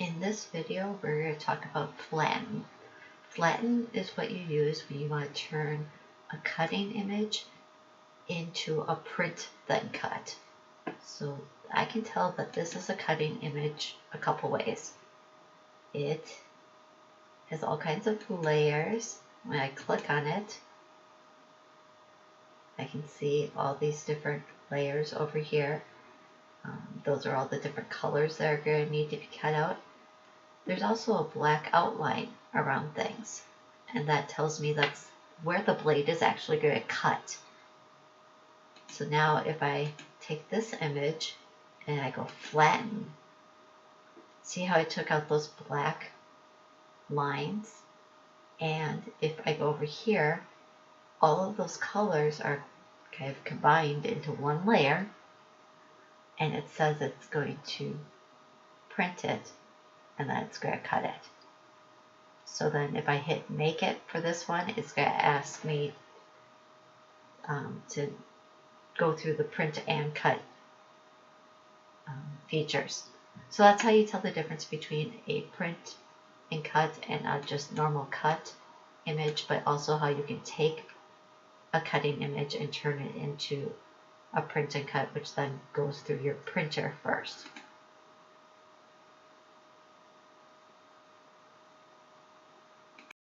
In this video, we're going to talk about flatten. Flatten is what you use when you want to turn a cutting image into a print then cut. So I can tell that this is a cutting image a couple ways. It has all kinds of layers. When I click on it, I can see all these different layers over here. Those are all the different colors that are going to need to be cut out. There's also a black outline around things, and that tells me that's where the blade is actually going to cut. So now if I take this image and I go flatten, see how I took out those black lines? And if I go over here, all of those colors are kind of combined into one layer, and it says it's going to print it and then it's going to cut it. So then if I hit make it for this one, it's going to ask me to go through the print and cut features. So that's how you tell the difference between a print and cut and a just normal cut image, but also how you can take a cutting image and turn it into a print and cut, which then goes through your printer first.